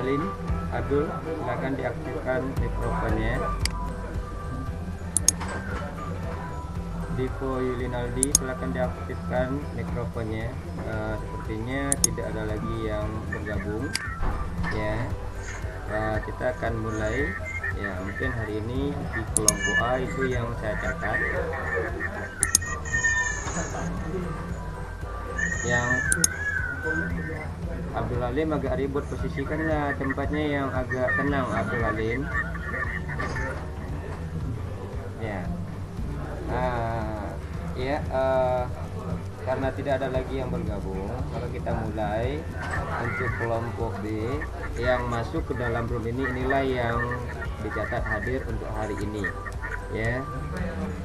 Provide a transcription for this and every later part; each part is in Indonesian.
Halim. Abdul, silakan diaktifkan mikrofonnya. Divo Yulinaldi, silakan diaktifkan mikrofonnya. Sepertinya tidak ada lagi yang bergabung ya. Kita akan mulai ya. Mungkin hari ini di kelompok A itu yang saya catat, yang Abdul Halim agak ribut, posisikanlah tempatnya yang agak tenang Abdul Halim ya. Karena tidak ada lagi yang bergabung, maka kita mulai untuk kelompok B yang masuk ke dalam room ini. Inilah yang dicatat hadir untuk hari ini ya.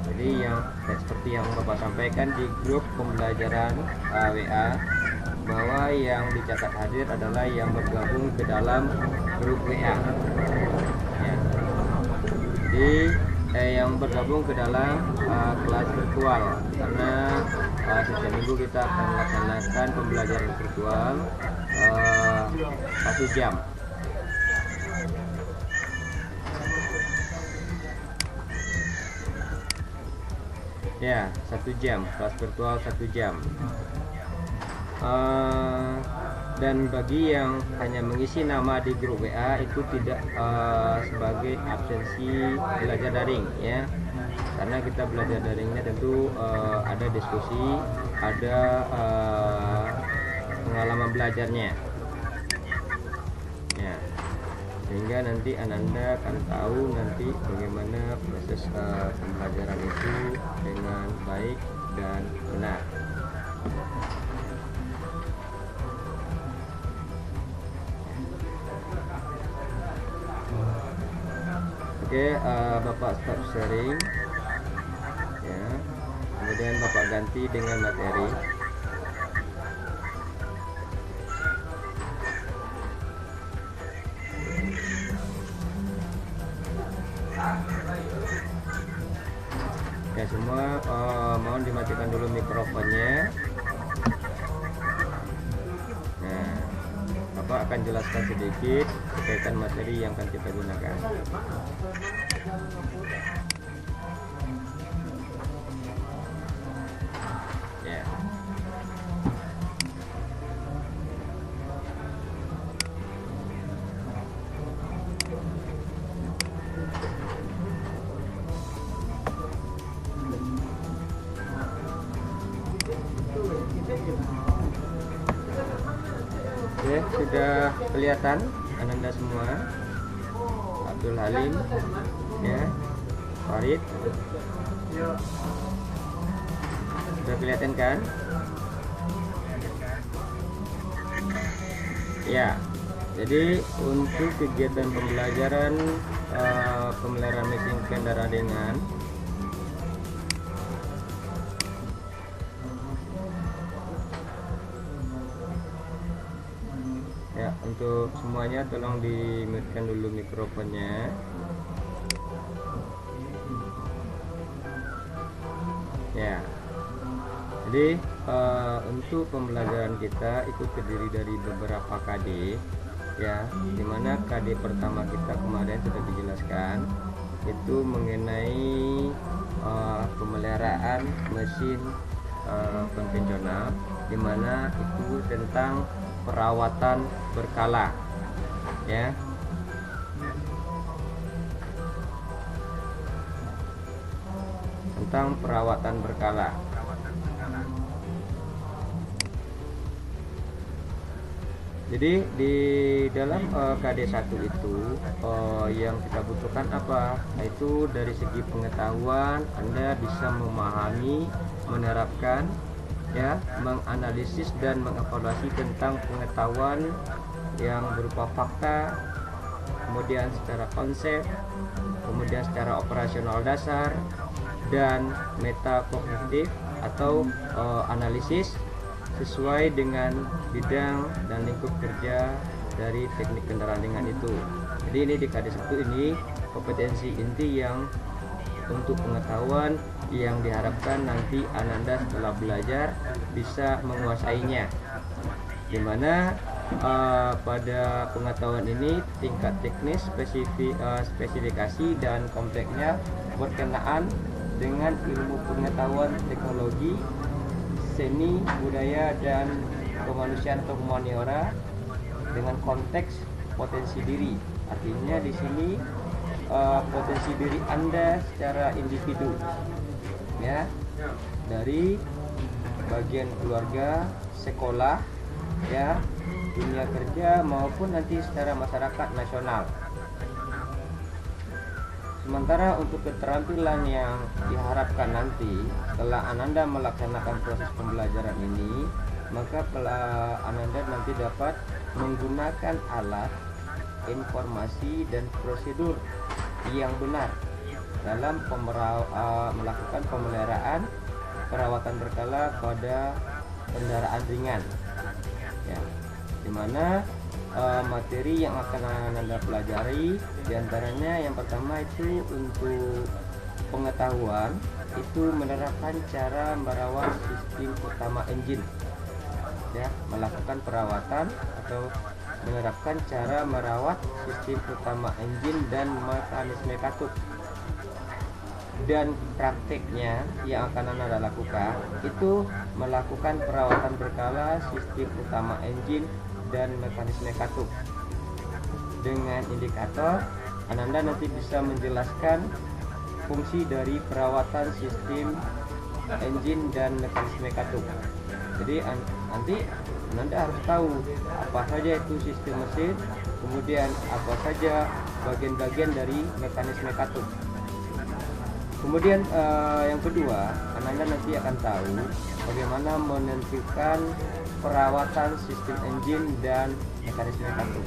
Jadi yang seperti yang Bapak sampaikan di grup pembelajaran WA, bahwa yang dicatat hadir adalah yang bergabung ke dalam grup WA ya. Jadi yang bergabung ke dalam kelas virtual, karena setiap minggu kita akan melaksanakan pembelajaran virtual 1 jam ya. 1 jam kelas virtual, 1 jam. Dan bagi yang hanya mengisi nama di grup WA itu tidak sebagai absensi belajar daring ya, karena kita belajar daringnya tentu ada diskusi, ada pengalaman belajarnya ya, sehingga nanti Ananda akan tahu nanti bagaimana proses pembelajaran itu dengan baik dan benar. Oke, Bapak stop sharing ya, kemudian Bapak ganti dengan materi. Ya semua, mohon dimatikan dulu mikrofonnya. Nah, Bapak akan jelaskan sedikit berkaitan materi yang akan kita gunakan. Ya. Oke, sudah kelihatan Ananda semua. Abdul Halim ya, Farid sudah kelihatan kan ya. Jadi untuk kegiatan pembelajaran pemeliharaan mesin kendaraan ringan ya, untuk semuanya tolong di-mute-kan dulu mikrofonnya. Ya. Jadi untuk pembelajaran kita itu terdiri dari beberapa KD ya, dimana KD pertama kita kemarin sudah dijelaskan itu mengenai pemeliharaan mesin konvensional, dimana itu tentang perawatan berkala ya. Tentang perawatan berkala. Jadi di dalam KD1 itu yang kita butuhkan apa? Itu dari segi pengetahuan Anda bisa memahami, menerapkan ya, menganalisis dan mengevaluasi tentang pengetahuan yang berupa fakta, kemudian secara konsep, kemudian secara operasional dasar, dan metakognitif atau analisis sesuai dengan bidang dan lingkup kerja dari teknik kendaraan ringan itu. Jadi ini di KD1 ini kompetensi inti yang untuk pengetahuan yang diharapkan nanti Ananda setelah belajar bisa menguasainya, dimana pada pengetahuan ini tingkat teknis, spesifikasi dan kompleksnya berkenaan dengan ilmu pengetahuan teknologi, seni, budaya dan kemanusiaan atau humaniora dengan konteks potensi diri. Artinya di sini potensi diri Anda secara individu, ya, dari bagian keluarga, sekolah, ya, dunia kerja maupun nanti secara masyarakat nasional. Sementara untuk keterampilan yang diharapkan nanti setelah Ananda melaksanakan proses pembelajaran ini, maka Ananda nanti dapat menggunakan alat, informasi dan prosedur yang benar dalam melakukan pemeliharaan perawatan berkala pada kendaraan ringan, ya, dimana materi yang akan Anda pelajari diantaranya yang pertama itu untuk pengetahuan itu menerapkan cara merawat sistem utama engine, ya, melakukan perawatan atau menerapkan cara merawat sistem utama engine dan mekanisme katup. Dan prakteknya yang akan Anda lakukan itu melakukan perawatan berkala sistem utama engine dan mekanisme katup. Dengan indikator, Anda nanti bisa menjelaskan fungsi dari perawatan sistem engine dan mekanisme katup. Jadi nanti Anda harus tahu apa saja itu sistem mesin, kemudian apa saja bagian-bagian dari mekanisme katup. Kemudian yang kedua, Anda nanti akan tahu bagaimana menentukan perawatan sistem engine dan mekanisme katup,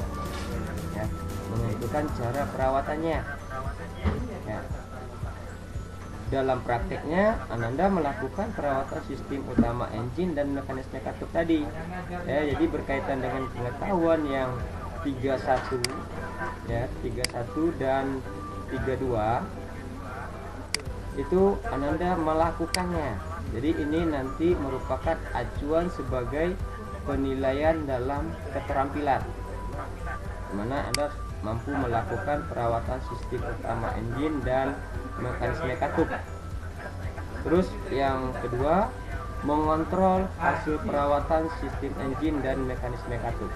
ya, menentukan cara perawatannya, ya. Dalam prakteknya Ananda melakukan perawatan sistem utama engine dan mekanisme katup tadi, ya, jadi berkaitan dengan pengetahuan yang 31, ya, 31 dan 32 itu Ananda melakukannya. Jadi ini nanti merupakan acuan sebagai penilaian dalam keterampilan, dimana Anda mampu melakukan perawatan sistem utama engine dan mekanisme katup. Terus yang kedua, mengontrol hasil perawatan sistem engine dan mekanisme katup.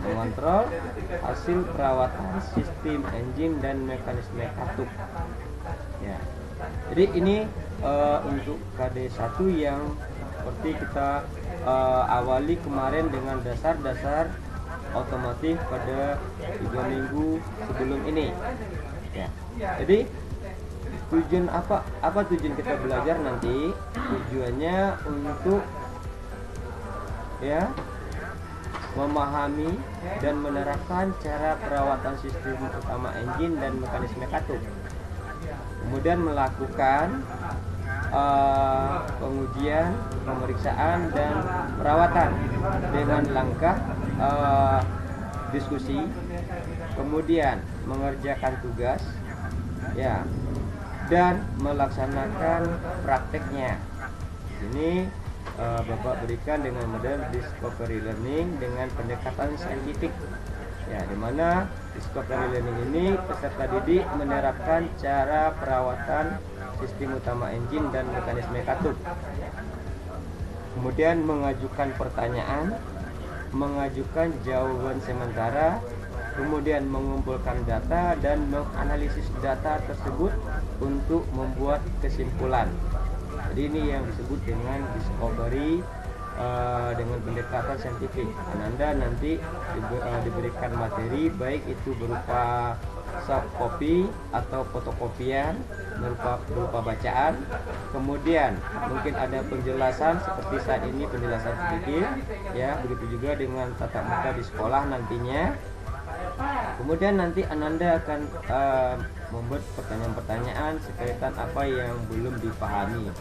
Mengontrol hasil perawatan sistem engine dan mekanisme katup, ya. Jadi ini untuk KD1 yang seperti kita awali kemarin dengan dasar-dasar otomotif pada 3 minggu sebelum ini, ya. Jadi tujuan apa tujuan kita belajar nanti? Tujuannya untuk, ya, memahami dan menerapkan cara perawatan sistem utama engine dan mekanisme katup, kemudian melakukan pengujian, pemeriksaan dan perawatan dengan langkah diskusi, kemudian mengerjakan tugas, ya, dan melaksanakan prakteknya. Ini Bapak berikan dengan model discovery learning dengan pendekatan saintifik, ya, dimana discovery learning ini peserta didik menerapkan cara perawatan sistem utama engine dan mekanisme katup, kemudian mengajukan pertanyaan, mengajukan jawaban sementara, kemudian mengumpulkan data dan menganalisis data tersebut untuk membuat kesimpulan. Jadi ini yang disebut dengan discovery dengan pendekatan saintifik. Anda nanti diberikan materi baik itu berupa soft copy atau fotokopian berupa bacaan, kemudian mungkin ada penjelasan seperti saat ini penjelasan sedikit, ya, begitu juga dengan tatap muka di sekolah nantinya. Kemudian nanti Ananda akan membuat pertanyaan-pertanyaan sekaitan apa yang belum dipahami,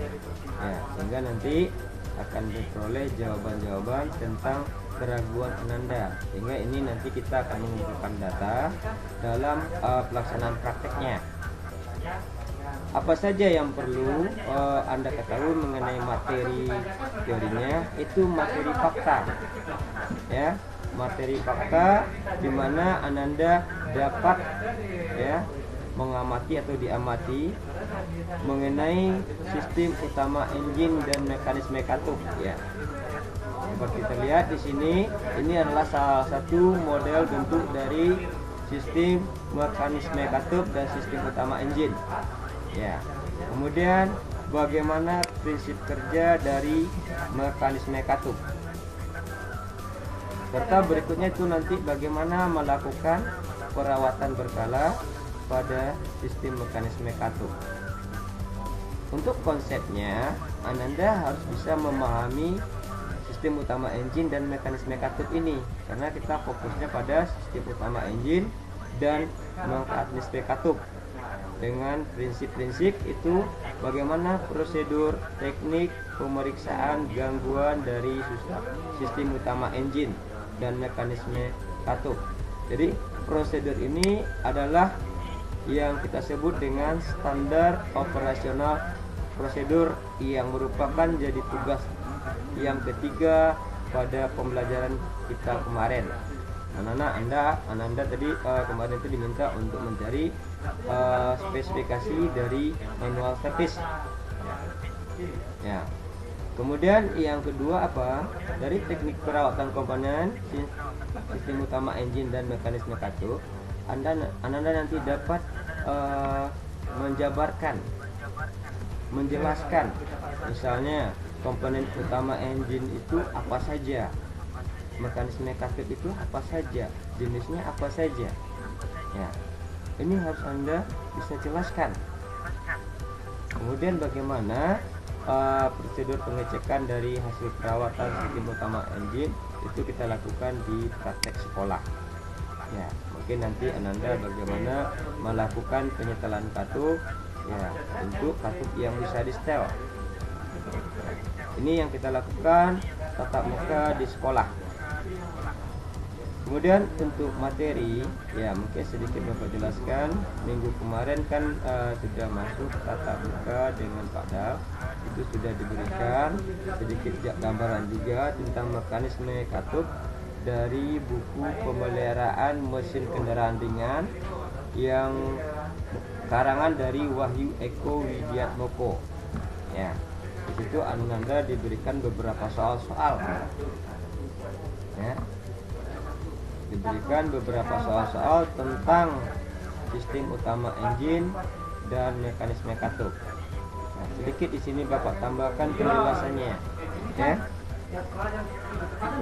ya, sehingga nanti akan diperoleh jawaban-jawaban tentang keraguan Ananda, sehingga ini nanti kita akan mengumpulkan data dalam pelaksanaan prakteknya. Apa saja yang perlu Anda ketahui mengenai materi teorinya? Itu materi fakta, ya materi fakta di mana Ananda dapat ya mengamati atau diamati mengenai sistem utama engine dan mekanisme katup ya. Seperti terlihat di sini, ini adalah salah satu model bentuk dari sistem mekanisme katup dan sistem utama engine. Ya. Kemudian bagaimana prinsip kerja dari mekanisme katup. Serta berikutnya itu nanti bagaimana melakukan perawatan berkala pada sistem mekanisme katup. Untuk konsepnya, Ananda harus bisa memahami sistem utama engine dan mekanisme katup ini, karena kita fokusnya pada sistem utama engine dan mekanisme katup dengan prinsip-prinsip itu bagaimana prosedur teknik pemeriksaan gangguan dari sistem utama engine dan mekanisme katup. Jadi prosedur ini adalah yang kita sebut dengan standar operasional prosedur yang merupakan jadi tugas yang ketiga pada pembelajaran kita kemarin. Ananda tadi kemarin itu diminta untuk mencari spesifikasi dari manual servis. Ya. Kemudian yang kedua apa? Dari teknik perawatan komponen sistem utama engine dan mekanisme katup, Ananda nanti dapat menjabarkan, menjelaskan, misalnya komponen utama engine itu apa saja, mekanisme katup itu apa saja, jenisnya apa saja. Ya, ini harus Anda bisa jelaskan. Kemudian bagaimana prosedur pengecekan dari hasil perawatan sistem utama engine itu kita lakukan di praktek sekolah. Ya, mungkin nanti Ananda bagaimana melakukan penyetelan katup, ya, untuk katup yang bisa di setel. Ini yang kita lakukan tatap muka di sekolah. Kemudian untuk materi, ya mungkin sedikit Bapak jelaskan. Minggu kemarin kan sudah masuk tatap muka dengan Pak Dal. Itu sudah diberikan sedikit gambaran juga tentang mekanisme katup dari buku pemeliharaan mesin kendaraan ringan yang karangan dari Wahyu Eko Widiatmoko. Ya. Di situ Ananda diberikan beberapa soal-soal, ya, diberikan beberapa soal-soal tentang sistem utama engine dan mekanisme katup. Nah, sedikit di sini Bapak tambahkan penjelasannya, ya.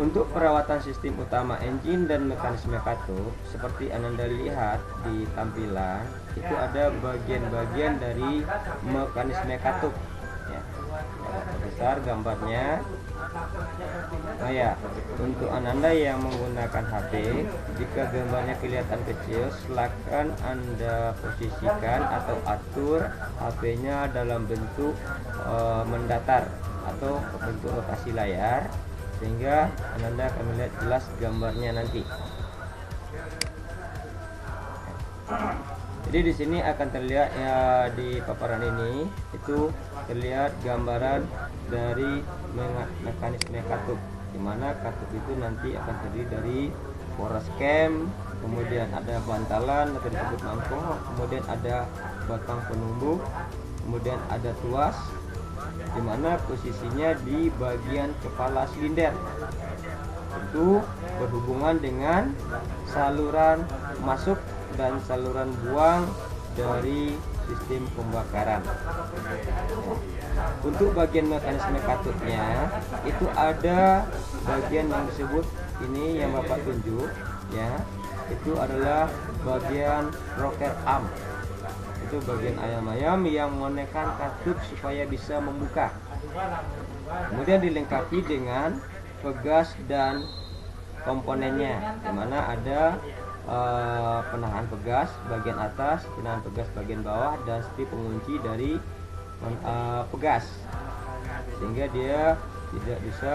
Untuk perawatan sistem utama engine dan mekanisme katup, seperti Ananda lihat di tampilan, itu ada bagian-bagian dari mekanisme katup. Ya, besar gambarnya. Nah ya, untuk Ananda yang menggunakan HP, jika gambarnya kelihatan kecil, silakan Anda posisikan atau atur HP-nya dalam bentuk mendatar atau bentuk lokasi layar, sehingga Ananda akan melihat jelas gambarnya nanti. Jadi di sini akan terlihat ya, di paparan ini itu terlihat gambaran dari mekanisme katup, di mana katup itu nanti akan terdiri dari poros cam, kemudian ada bantalan atau disebut mangkok, kemudian ada batang penumbuk, kemudian ada tuas, di mana posisinya di bagian kepala silinder. Itu berhubungan dengan saluran masuk dan saluran buang dari sistem pembakaran. Untuk bagian mekanisme katupnya itu ada bagian yang disebut ini yang Bapak tunjuk, ya, itu adalah bagian rocker arm. Itu bagian ayam-ayam yang menekan katup supaya bisa membuka. Kemudian dilengkapi dengan pegas dan komponennya, di mana ada penahan pegas bagian atas, penahan pegas bagian bawah, dan strip pengunci dari pegas, sehingga dia tidak bisa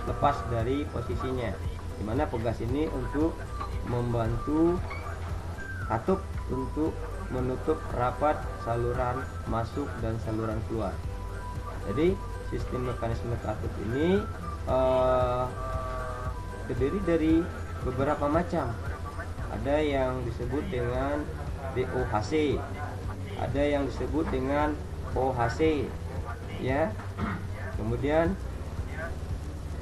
lepas dari posisinya. Dimana pegas ini untuk membantu katup untuk menutup rapat saluran masuk dan saluran keluar. Jadi sistem mekanisme katup ini terdiri dari beberapa macam. Ada yang disebut dengan DOHC, ada yang disebut dengan OHC, ya. Kemudian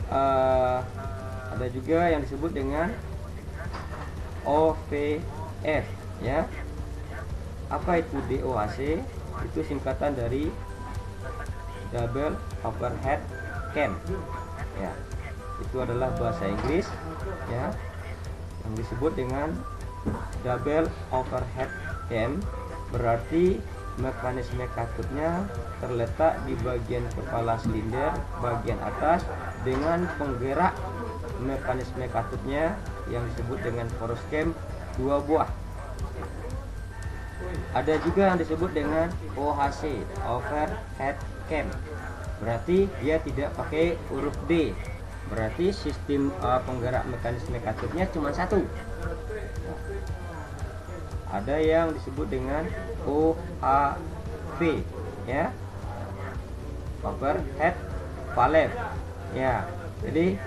ada juga yang disebut dengan OVF, ya. Apa itu DOHC? Itu singkatan dari Double Overhead Cam, ya. Itu adalah bahasa Inggris, ya, yang disebut dengan Double Overhead Cam. Berarti mekanisme katutnya terletak di bagian kepala silinder bagian atas dengan penggerak mekanisme katutnya yang disebut dengan force cam 2 buah. Ada juga yang disebut dengan OHC, overhead cam. Berarti dia tidak pakai huruf D. Berarti sistem penggerak mekanisme katutnya cuma satu. Ada yang disebut dengan OHV, ya, overhead valve, ya. Jadi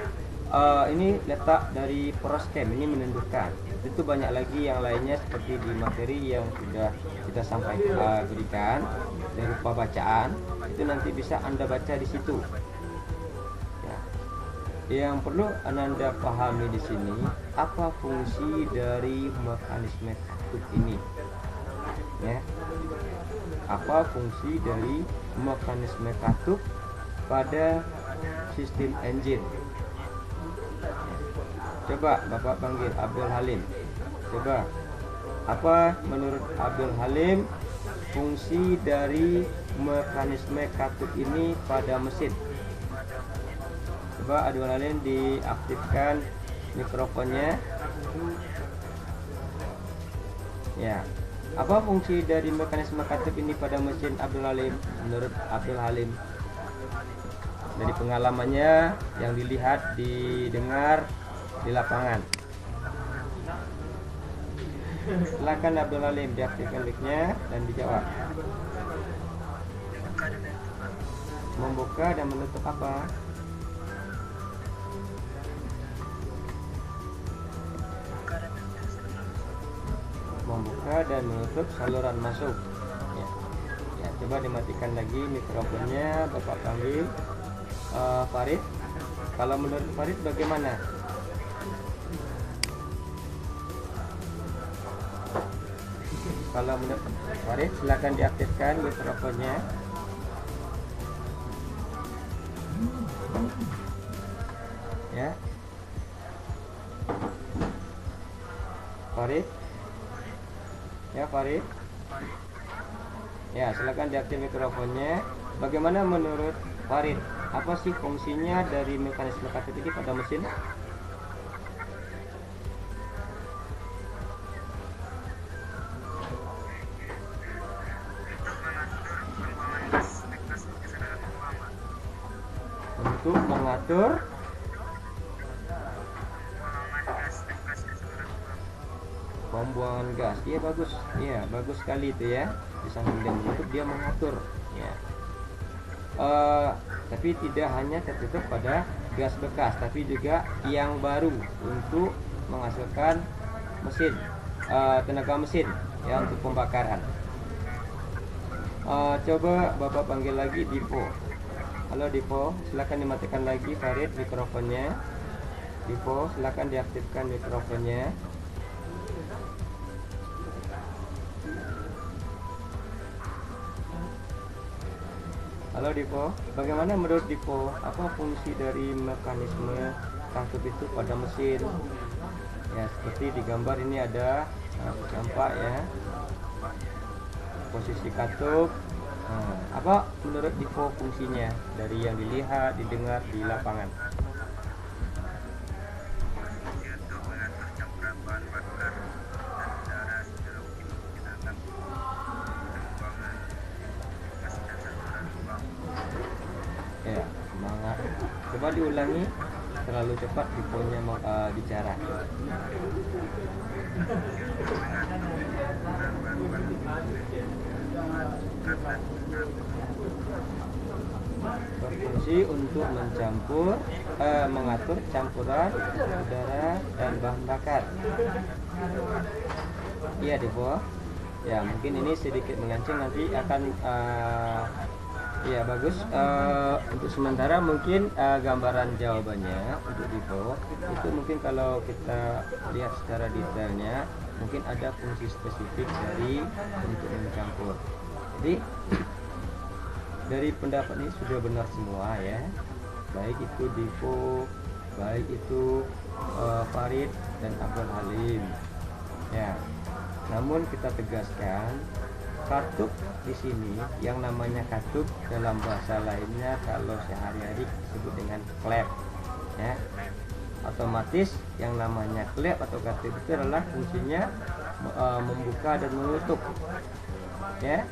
ini letak dari force cam ini menentukan. Itu banyak lagi yang lainnya seperti di materi yang sudah kita sampaikan berikan berupa bacaan. Itu nanti bisa Anda baca di situ. Ya. Yang perlu Anda pahami di sini, apa fungsi dari mekanisme katut ini, ya. Apa fungsi dari mekanisme katut pada sistem engine? Coba Bapak panggil Abdul Halim. Coba, apa menurut Abdul Halim fungsi dari mekanisme katut ini pada mesin? Coba Abdul Halim diaktifkan mikrofonnya. Ya. Apa fungsi dari mekanisme katut ini pada mesin Abdul Halim? Menurut Abdul Halim, dari pengalamannya yang dilihat, didengar di lapangan. Silakan Abdul Halim diaktifkan mic-nya dan dijawab. Membuka dan menutup apa? Membuka dan menutup saluran masuk. Ya. Ya, coba dimatikan lagi mikrofonnya. Bapak panggil Farid. Kalau menurut Farid bagaimana? Kalau menurut Farid, silakan diaktifkan mikrofonnya. Ya, Farid. Ya, Farid. Ya, silakan diaktifkan mikrofonnya. Bagaimana menurut Farid? Apa sih fungsinya dari mekanisme katut ini pada mesin? Untuk mengatur pembuangan gas. Iya, bagus. Iya, bagus sekali itu ya. Di samping dia menutup, dia mengatur, ya. Tapi tidak hanya tertutup pada gas bekas, tapi juga yang baru untuk menghasilkan mesin, tenaga mesin, ya, untuk pembakaran. Coba Bapak panggil lagi Dipo. Halo Dipo, silakan dimatikan lagi Farid mikrofonnya. Dipo, silakan diaktifkan mikrofonnya. Halo Dipo, bagaimana menurut Dipo? Apa fungsi dari mekanisme katut itu pada mesin? Ya, seperti di gambar ini ada, nampak ya, posisi katup. Apa menurut Dipo fungsinya dari yang dilihat, didengar di lapangan? Ya, semangat. Coba diulangi, terlalu cepat Diponya bicara. berfungsi untuk mengatur campuran udara dan bahan bakar. Iya Devo. Ya mungkin ini sedikit mengancing, nanti akan ya bagus. Untuk sementara mungkin gambaran jawabannya untuk Devo itu mungkin kalau kita lihat secara detailnya mungkin ada fungsi spesifik dari untuk mencampur. Jadi dari pendapat ini sudah benar semua ya, baik itu Devo, baik itu Farid dan Abdul Halim ya. Namun kita tegaskan, katup di sini yang namanya katup dalam bahasa lainnya kalau sehari-hari disebut dengan klep ya. Otomatis yang namanya klep atau katup itu adalah fungsinya membuka dan menutup ya,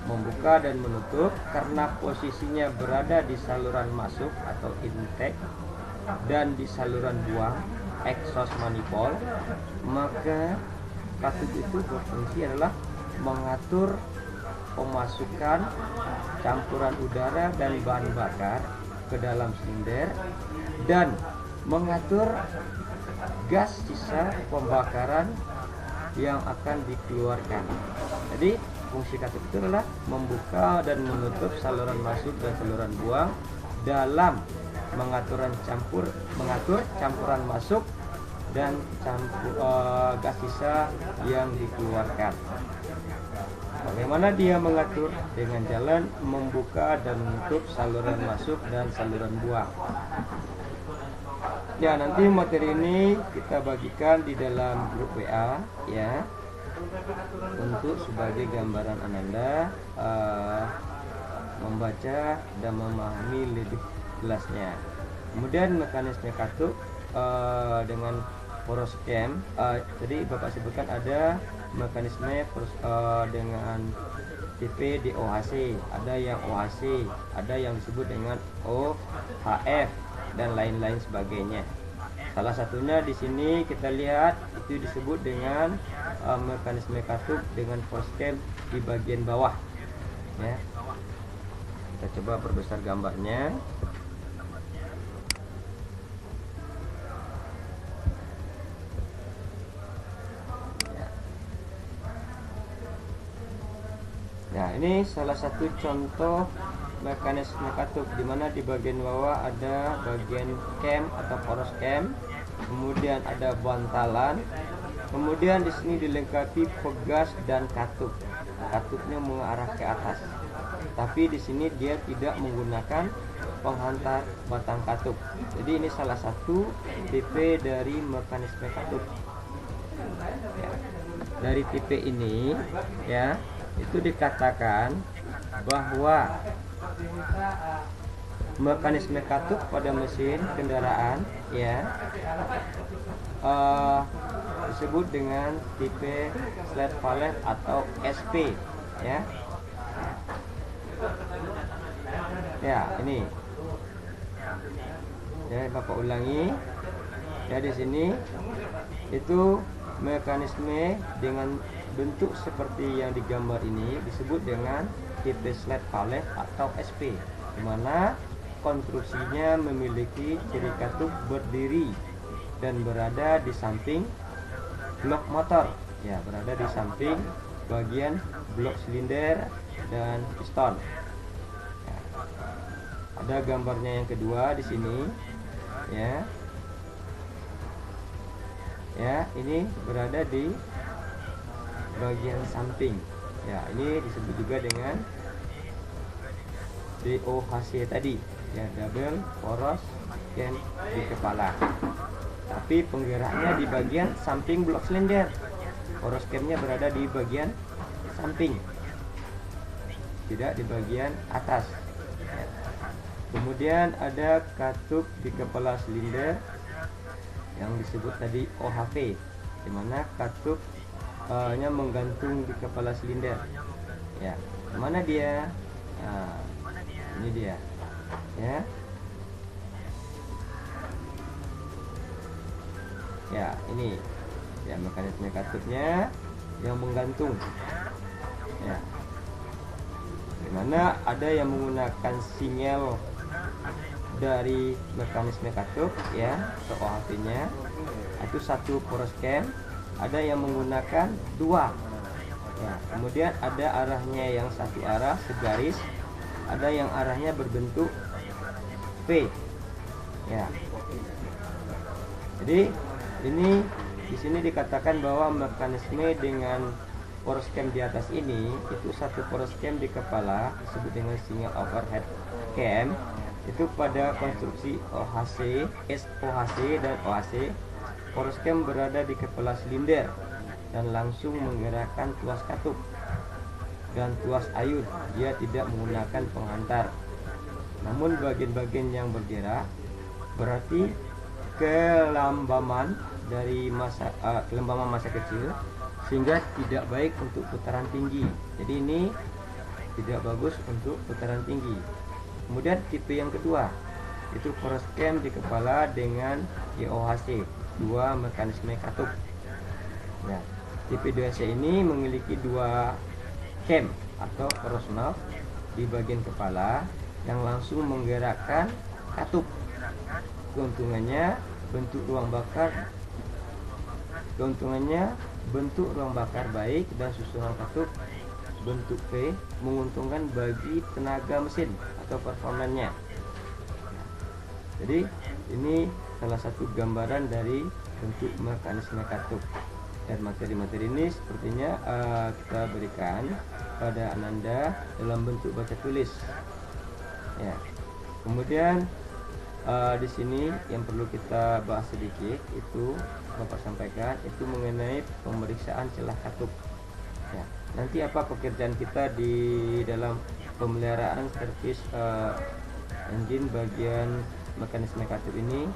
membuka dan menutup karena posisinya berada di saluran masuk atau intake dan di saluran buang exhaust manifold, maka katup itu berfungsi adalah mengatur pemasukan campuran udara dan bahan bakar ke dalam silinder dan mengatur gas sisa pembakaran yang akan dikeluarkan. Jadi fungsi katup itu adalah membuka dan menutup saluran masuk dan saluran buang dalam mengatur campuran masuk dan gas sisa yang dikeluarkan. Bagaimana dia mengatur? Dengan jalan membuka dan menutup saluran masuk dan saluran buang. Ya, nanti materi ini kita bagikan di dalam grup WA ya, untuk sebagai gambaran Ananda membaca dan memahami lebih jelasnya. Kemudian mekanisme katup dengan poroscam, jadi Bapak sebutkan ada mekanisme dengan tipe DOHC, ada yang OHC, ada yang disebut dengan OHF dan lain-lain sebagainya. Salah satunya di sini kita lihat itu disebut dengan mekanisme katup dengan poroscam di bagian bawah ya. Kita coba perbesar gambarnya. Nah, ini salah satu contoh mekanisme katup, di mana di bagian bawah ada bagian cam atau poros cam, kemudian ada bantalan, kemudian di sini dilengkapi pegas dan katup. Katupnya mengarah ke atas, tapi di sini dia tidak menggunakan penghantar batang katup. Jadi ini salah satu tipe dari mekanisme katup. Ya. Dari tipe ini ya, itu dikatakan bahwa mekanisme katup pada mesin kendaraan ya disebut dengan tipe slide valve atau SP ya. Ya, ini ya, Bapak ulangi ya, di sini itu mekanisme dengan bentuk seperti yang digambar ini disebut dengan tipe slide valve atau SP, di mana konstruksinya memiliki ciri katup berdiri dan berada di samping blok motor ya, berada di samping bagian blok silinder dan piston ya. Ada gambarnya yang kedua di sini ya. Ya, ini berada di bagian samping ya, ini disebut juga dengan DOHC tadi ya, double poros cam di kepala, tapi penggeraknya di bagian samping blok silinder. Poros camnya berada di bagian samping, tidak di bagian atas ya. Kemudian ada katup di kepala silinder yang disebut tadi OHV, di mana katup nya menggantung di kepala silinder ya. Mana dia? Nah, ini dia ya. Ya, ini ya mekanisme katupnya yang menggantung ya, dimana ada yang menggunakan sinyal dari mekanisme katup ya ke OHP nya itu satu poros cam, ada yang menggunakan dua ya, kemudian ada arahnya yang satu arah segaris, ada yang arahnya berbentuk V ya. Jadi ini di sini dikatakan bahwa mekanisme dengan poros cam di atas ini itu satu poros cam di kepala disebut dengan single overhead cam, itu pada konstruksi OHC, SOHC dan OHC. Poros cam berada di kepala silinder dan langsung menggerakkan tuas katup dan tuas ayun. Dia tidak menggunakan penghantar. Namun bagian-bagian yang bergerak berarti kelembaman dari kelembaman massa kecil, sehingga tidak baik untuk putaran tinggi. Jadi ini tidak bagus untuk putaran tinggi. Kemudian tipe yang kedua itu poros cam di kepala dengan EOHC, dua mekanisme katup. Nah, tipe 2C ini memiliki dua cam atau poros knob di bagian kepala yang langsung menggerakkan katup. Keuntungannya bentuk ruang bakar baik dan susunan katup bentuk V menguntungkan bagi tenaga mesin atau performanya. Jadi ini salah satu gambaran dari bentuk mekanisme katup, dan materi-materi ini sepertinya kita berikan pada Ananda dalam bentuk baca tulis ya. Kemudian di sini yang perlu kita bahas sedikit itu Bapak sampaikan itu mengenai pemeriksaan celah katup ya. Nanti apa pekerjaan kita di dalam pemeliharaan servis engine bagian mekanisme katup ini,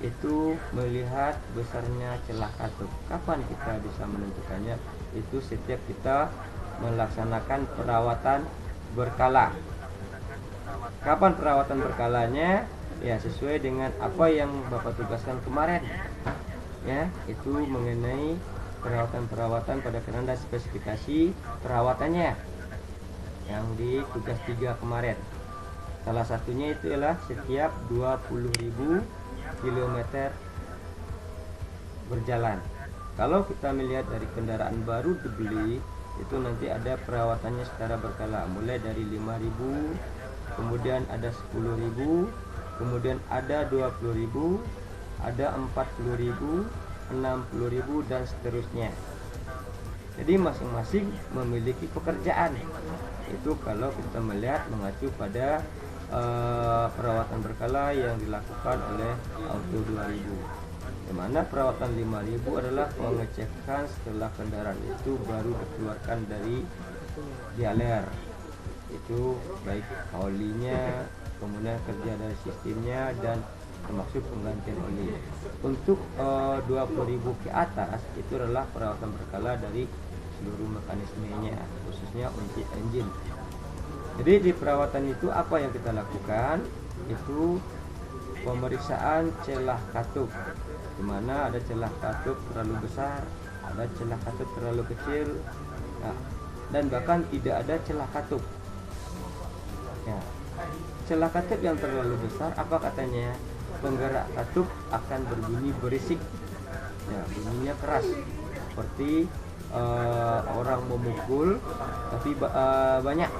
itu melihat besarnya celah katup. Kapan kita bisa menentukannya? Itu setiap kita melaksanakan perawatan berkala. Kapan perawatan berkalanya? Ya, sesuai dengan apa yang Bapak tugaskan kemarin ya, itu mengenai perawatan pada keranda spesifikasi perawatannya yang di tugas 3 kemarin. Salah satunya itu adalah setiap 20.000 km berjalan. Kalau kita melihat dari kendaraan baru dibeli, itu nanti ada perawatannya secara berkala, mulai dari 5.000, kemudian ada 10.000, kemudian ada 20.000, ada 40.000, 60.000 dan seterusnya. Jadi masing-masing memiliki pekerjaan. Itu kalau kita melihat mengacu pada perawatan berkala yang dilakukan oleh Auto 2000. Di mana perawatan 5000 adalah pengecekan setelah kendaraan itu baru dikeluarkan dari dialer. Itu baik olinya, kemudian kerja dari sistemnya, dan termasuk penggantian oli. Untuk 20.000 ke atas itu adalah perawatan berkala dari seluruh mekanismenya, khususnya untuk engine. Jadi di perawatan itu apa yang kita lakukan? Itu pemeriksaan celah katup, di mana ada celah katup terlalu besar, ada celah katup terlalu kecil, nah, dan bahkan tidak ada celah katup. Ya, celah katup yang terlalu besar, apa katanya? Penggerak katup akan berbunyi berisik, ya, bunyinya keras, seperti orang memukul tapi banyak.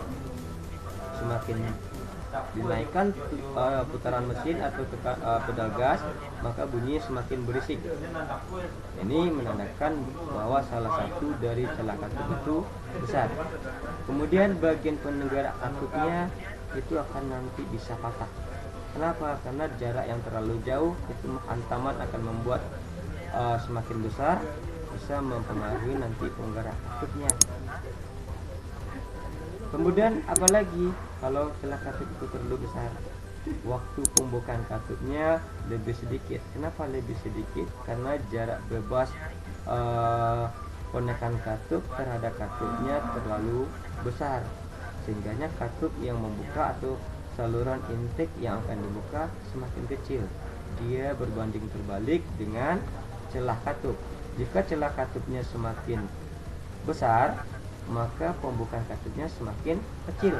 Semakin dinaikkan putaran mesin atau pedal gas, maka bunyinya semakin berisik. Ini menandakan bahwa salah satu dari celah katup itu besar. Kemudian bagian penggerak katupnya itu akan nanti bisa patah. Kenapa? Karena jarak yang terlalu jauh itu hantaman akan membuat semakin besar, bisa mempengaruhi nanti penggerak katupnya. Kemudian apalagi kalau celah katup itu terlalu besar, waktu pembukaan katupnya lebih sedikit. Kenapa lebih sedikit? Karena jarak bebas penekan katup terhadap katupnya terlalu besar, sehingganya katup yang membuka atau saluran intake yang akan dibuka semakin kecil. Dia berbanding terbalik dengan celah katup. Jika celah katupnya semakin besar, maka pembukaan katupnya semakin kecil.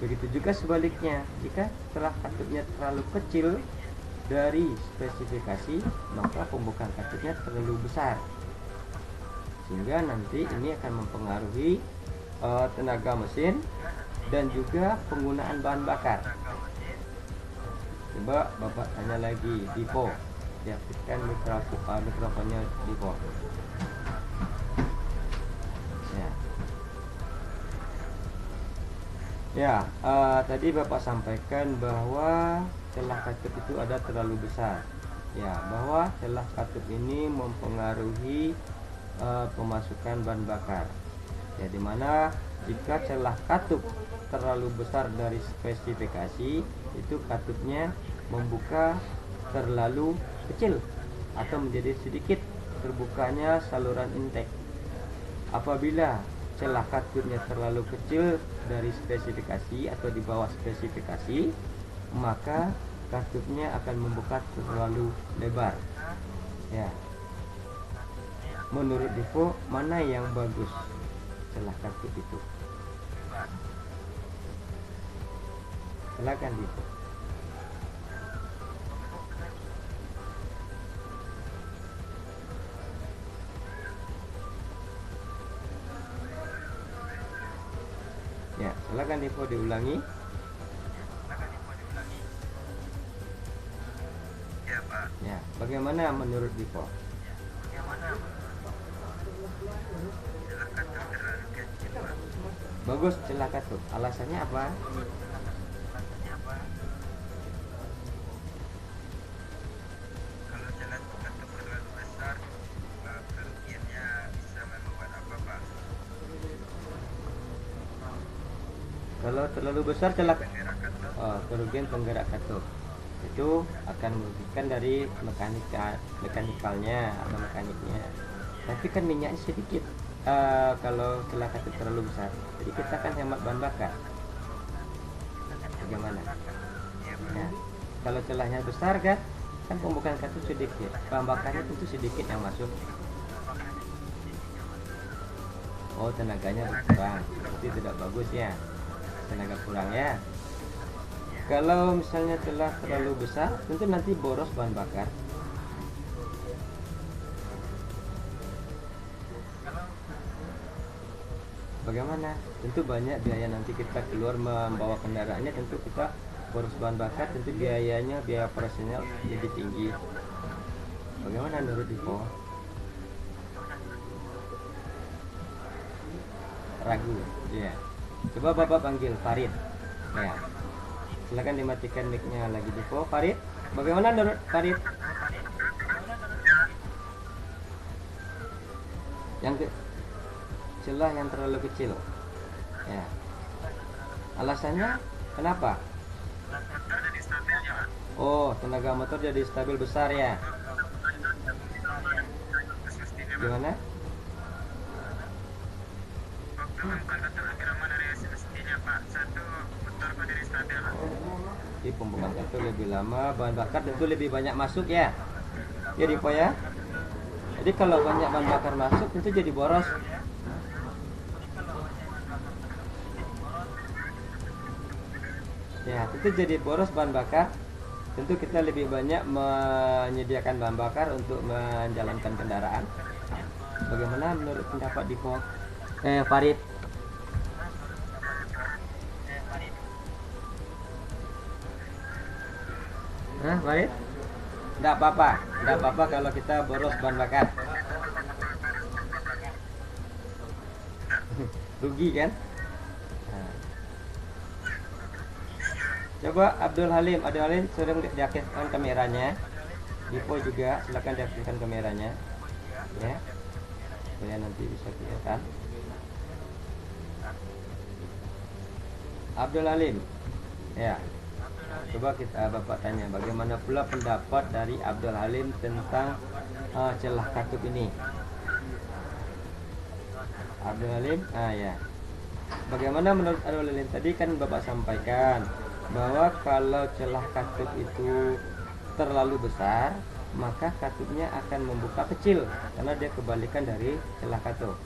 Begitu juga sebaliknya, jika celah katupnya terlalu kecil dari spesifikasi, maka pembukaan katupnya terlalu besar, sehingga nanti ini akan mempengaruhi tenaga mesin dan juga penggunaan bahan bakar. Coba Bapak tanya lagi, Dipo, diaktifkan mikrofonnya Dipo. Ya, tadi Bapak sampaikan bahwa celah katup itu ada terlalu besar. Ya, bahwa celah katup ini mempengaruhi pemasukan bahan bakar. Ya, dimana jika celah katup terlalu besar dari spesifikasi, itu katupnya membuka terlalu kecil atau menjadi sedikit terbukanya saluran intake. Apabila celah katupnya terlalu kecil dari spesifikasi atau di bawah spesifikasi, maka katupnya akan membuka terlalu lebar. Ya, menurut Dipo, mana yang bagus celah katup itu? Silakan Dipo. Ya, silakan Dipo diulangi. Ya, Pak. Ya, bagaimana menurut Dipo? Celah katup terlalu kecil, Pak. Bagus celah katup. Alasannya apa? Kalau celah katup terlalu besar, kerugiannya bisa membuat apa, Pak? Kalau terlalu besar celah Penggerak katup. kerugian penggerak katup itu akan merugikan dari mekanikalnya atau mekaniknya. Tapi kan minyaknya sedikit. Kalau celah katup terlalu besar, jadi kita akan hemat bahan bakar. Bagaimana? Ya, kalau celahnya besar kan pembukaan katup sedikit, bahan bakarnya tentu sedikit yang masuk. Oh, tenaganya berkurang, itu tidak bagus ya, tenaga kurang ya. Kalau misalnya celah terlalu besar, tentu nanti boros bahan bakar. Bagaimana? Tentu banyak biaya nanti kita keluar membawa kendaraannya, tentu kita boros bahan bakar, tentu biayanya, biaya operasional lebih tinggi. Bagaimana menurut Dipo? Ragu, ya. Coba Bapak panggil Farid. Ya. Silakan dimatikan mic-nya lagi Dipo. Farid, bagaimana menurut Farid? Celah yang terlalu kecil. Ya. Alasannya kenapa? Oh, tenaga motor jadi stabil besar ya. Gimana? Di pembukaan katup lebih lama, bahan bakar tentu lebih banyak masuk ya. Ya Dipo ya. Jadi kalau banyak bahan bakar masuk tentu jadi boros. Ya, tentu jadi boros bahan bakar. Tentu kita lebih banyak menyediakan bahan bakar untuk menjalankan kendaraan. Bagaimana menurut pendapat Dipo? Farid. Farid? Enggak apa-apa kalau kita boros bahan bakar. Rugi kan? Coba Abdul Halim sudah diaktifkan kameranya. Dipo juga silakan diaktifkan kameranya, ya, supaya nanti bisa kelihatan. Abdul Halim, ya. Coba kita Bapak tanya, bagaimana pula pendapat dari Abdul Halim tentang celah katup ini? Abdul Halim, ya. Bagaimana menurut Abdul Halim? Tadi kan Bapak sampaikan bahwa kalau celah katup itu terlalu besar, maka katupnya akan membuka kecil karena dia kebalikan dari celah katup,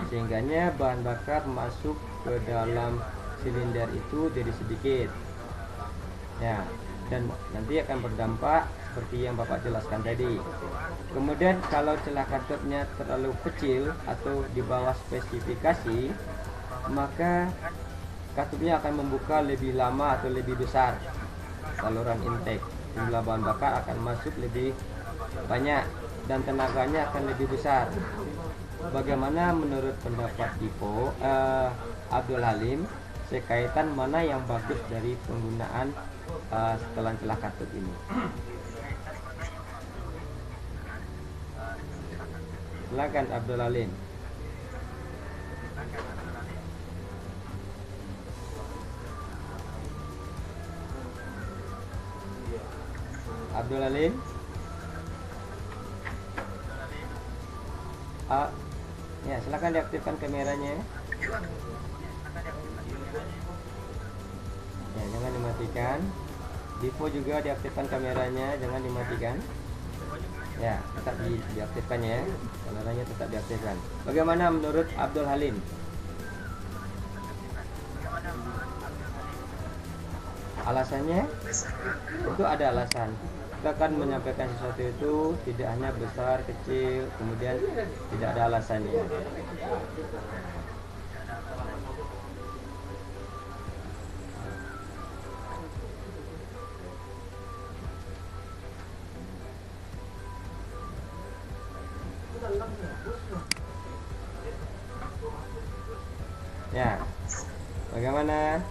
sehingganya bahan bakar masuk ke dalam silinder itu jadi sedikit ya, dan nanti akan berdampak seperti yang Bapak jelaskan tadi. Kemudian kalau celah katupnya terlalu kecil atau di bawah spesifikasi, maka katupnya akan membuka lebih lama atau lebih besar saluran intake, jumlah bahan bakar akan masuk lebih banyak dan tenaganya akan lebih besar. Bagaimana menurut pendapat Ipo Abdul Halim, sekaitan mana yang bagus dari penggunaan setelan celah katup ini? Silakan Abdul Halim. Abdul Halim. Ya, silakan diaktifkan kameranya. Ya, jangan dimatikan. Dipo juga diaktifkan kameranya, jangan dimatikan. Ya, tetap diaktifkan ya. Kameranya tetap diaktifkan. Bagaimana menurut Abdul Halim? Alasannya? Itu ada alasan. Kita akan menyampaikan sesuatu itu tidak hanya besar, kecil, kemudian tidak ada alasannya. Ya, bagaimana?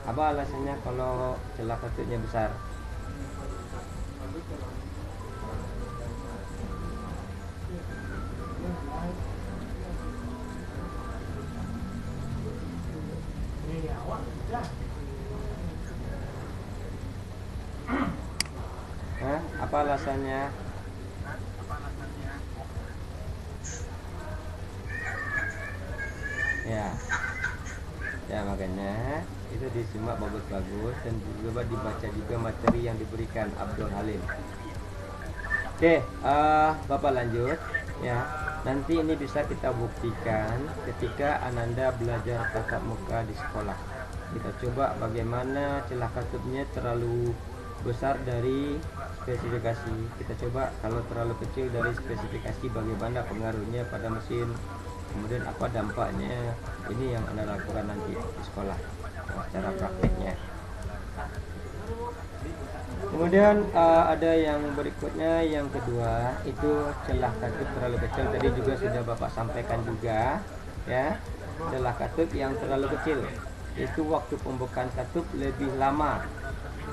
Apa alasannya kalau celah katupnya besar? Hah? Apa alasannya? Ya, makanya itu disimak bagus-bagus dan juga dibaca juga materi yang diberikan Abdul Halim. Oke, Bapak lanjut ya. Nanti ini bisa kita buktikan ketika Ananda belajar tatap muka di sekolah. Kita coba bagaimana celah katupnya terlalu besar dari spesifikasi. Kita coba kalau terlalu kecil dari spesifikasi bagaimana pengaruhnya pada mesin. Kemudian apa dampaknya, ini yang Anda lakukan nanti di sekolah secara prakteknya. Kemudian ada yang berikutnya, yang kedua itu celah katup terlalu kecil. Tadi juga sudah Bapak sampaikan juga ya, celah katup yang terlalu kecil itu waktu pembukaan katup lebih lama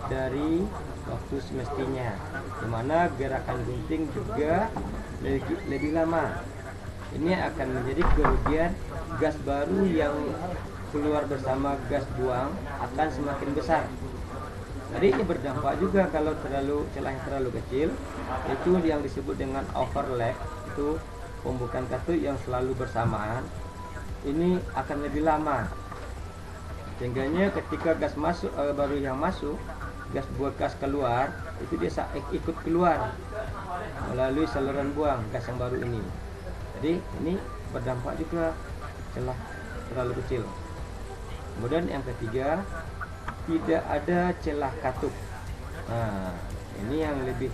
dari waktu semestinya, dimana gerakan gunting juga lebih lama. Ini akan menjadi kerugian gas baru yang keluar bersama gas buang akan semakin besar. Jadi ini berdampak juga kalau celah yang terlalu kecil, itu yang disebut dengan overlap, itu pembukaan katup yang selalu bersamaan. Ini akan lebih lama. Sehingganya ketika gas masuk baru yang masuk, gas bekas keluar, itu dia ikut keluar melalui saluran buang gas yang baru ini. Jadi ini berdampak juga celah terlalu kecil. Kemudian yang ketiga, tidak ada celah katup. Nah, ini yang lebih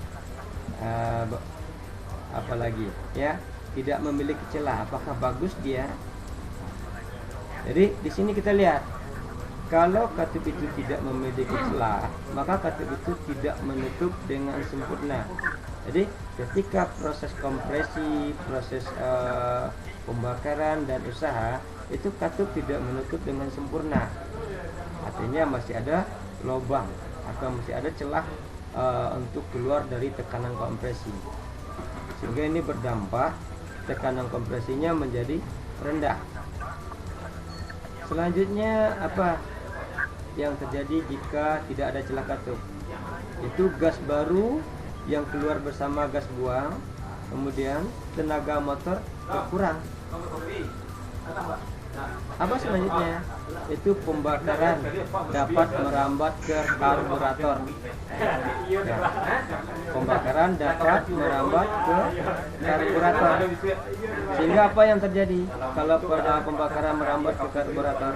apa lagi ya, tidak memiliki celah. Apakah bagus dia? Jadi di sini kita lihat, kalau katup itu tidak memiliki celah, maka katup itu tidak menutup dengan sempurna. Jadi ketika proses kompresi, proses pembakaran dan usaha, itu katup tidak menutup dengan sempurna. Artinya masih ada lubang atau masih ada celah untuk keluar dari tekanan kompresi, sehingga ini berdampak tekanan kompresinya menjadi rendah. Selanjutnya apa yang terjadi jika tidak ada celah katup? Itu gas baru yang keluar bersama gas buang, kemudian tenaga motor berkurang. Apa selanjutnya? itu pembakaran dapat merambat ke karburator. Ya, pembakaran dapat merambat ke karburator. Sehingga apa yang terjadi kalau pembakaran merambat ke karburator?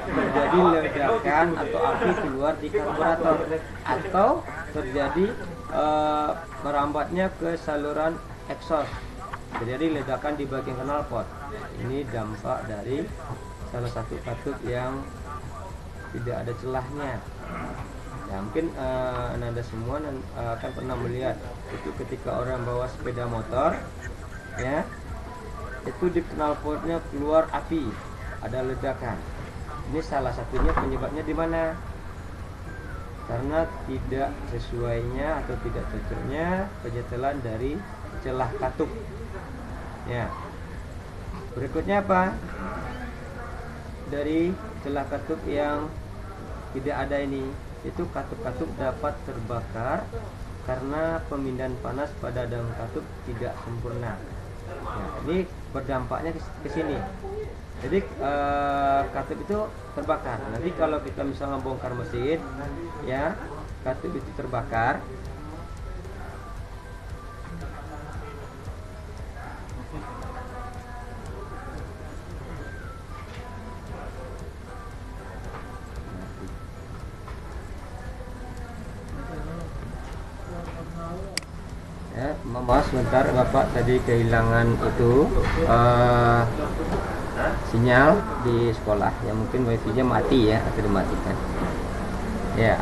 Terjadi ledakan atau api keluar di karburator, atau terjadi merambatnya ke saluran exhaust, terjadi ledakan di bagian knalpot. Ini dampak dari salah satu katup yang tidak ada celahnya. Ya, mungkin Anda semua akan pernah melihat itu ketika orang bawa sepeda motor, ya, itu di knalpotnya keluar api, ada ledakan. Ini salah satunya penyebabnya di mana? Karena tidak sesuainya atau tidak cocoknya penyetelan dari celah katup. Ya. Berikutnya apa? Dari celah katup yang tidak ada ini, itu katup-katup dapat terbakar karena pemindahan panas pada dalam katup tidak sempurna. Ya, ini berdampaknya ke sini. Jadi katup itu terbakar. Nanti kalau kita misalnya bongkar mesin, ya, katup itu terbakar. Ya, maaf sebentar Bapak tadi kehilangan itu sinyal di sekolah, ya mungkin wifi-nya mati ya atau dimatikan. Ya.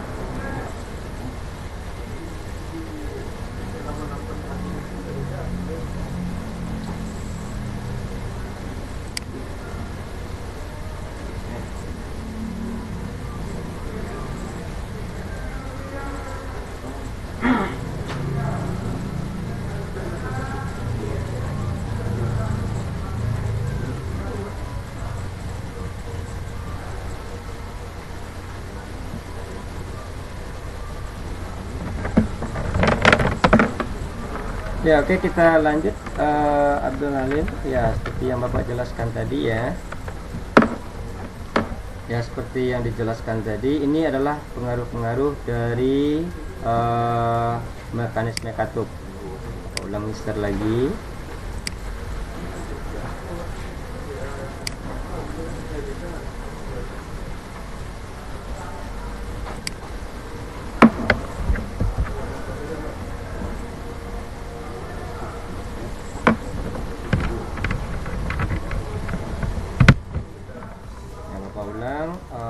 Ya, oke, kita lanjut. Abdul Halim, ya seperti yang Bapak jelaskan tadi ya. Ya, seperti yang dijelaskan tadi, ini adalah pengaruh-pengaruh dari mekanisme katup. Ulang mister lagi.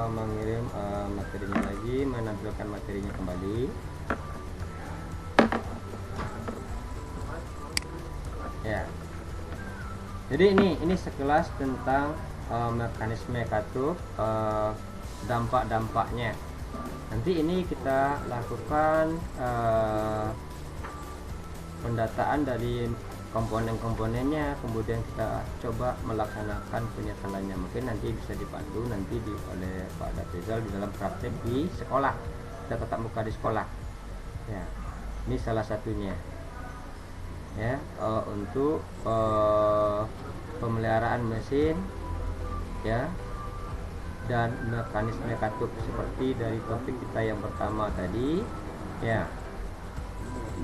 Mengirim materinya lagi, menampilkan materinya kembali. Ya. Jadi ini sekilas tentang mekanisme katup, dampak-dampaknya. Nanti ini kita lakukan pendataan dari komponen-komponennya, kemudian kita coba melaksanakan penyetelannya. Mungkin nanti bisa dipandu nanti oleh Pak Daprizal di dalam praktek di sekolah, kita tetap muka di sekolah. Ya, ini salah satunya. Ya, untuk pemeliharaan mesin, ya, dan mekanisme katup seperti dari topik kita yang pertama tadi. Ya.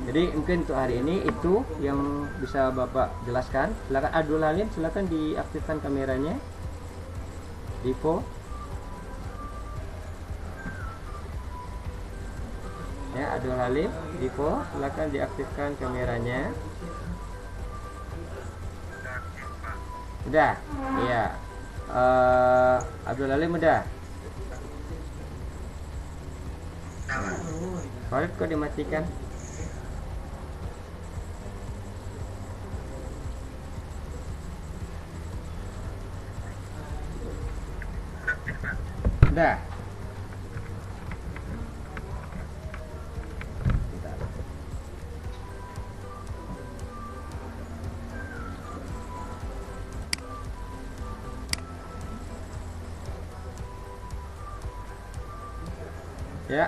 Jadi mungkin untuk hari ini itu yang bisa Bapak jelaskan. Silakan Abdul Halim, silakan diaktifkan kameranya. Dipo. Ya, Abdul Halim, Dipo, silakan diaktifkan kameranya. Sudah? Iya. Abdul Halim udah? Farid kok dimatikan? Udah. Ya.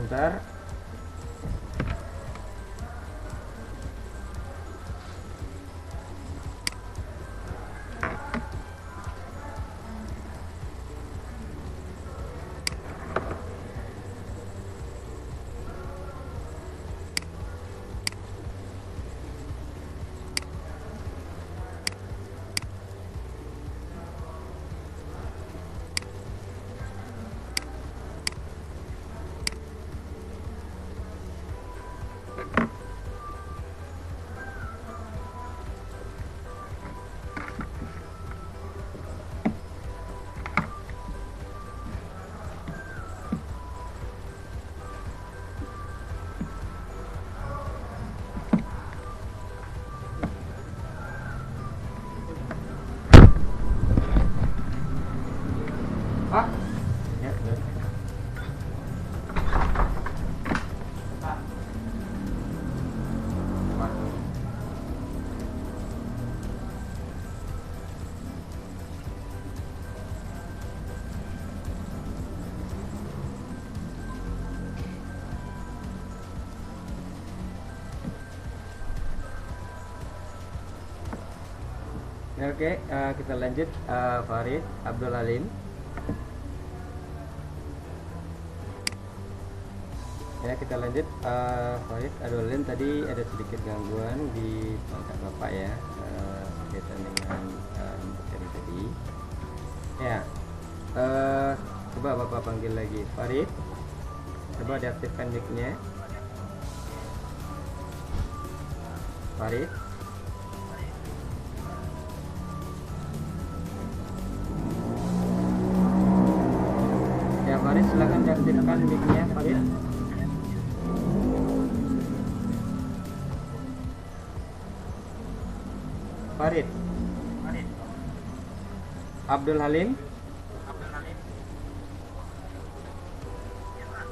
sebentar. Ah, ya, benar. Oke, kita lanjut. Farid Abdul Halim. Ya, kita lanjut. Farid Abdul Halim, tadi ada sedikit gangguan di pangkat bapak ya, berkaitan dengan materi tadi. Ya, coba bapak panggil lagi Farid. Coba diaktifkan mic-nya. Farid. Ya, Farid, silakan diaktifkan mic-nya, Farid. Farid Abdul Halim.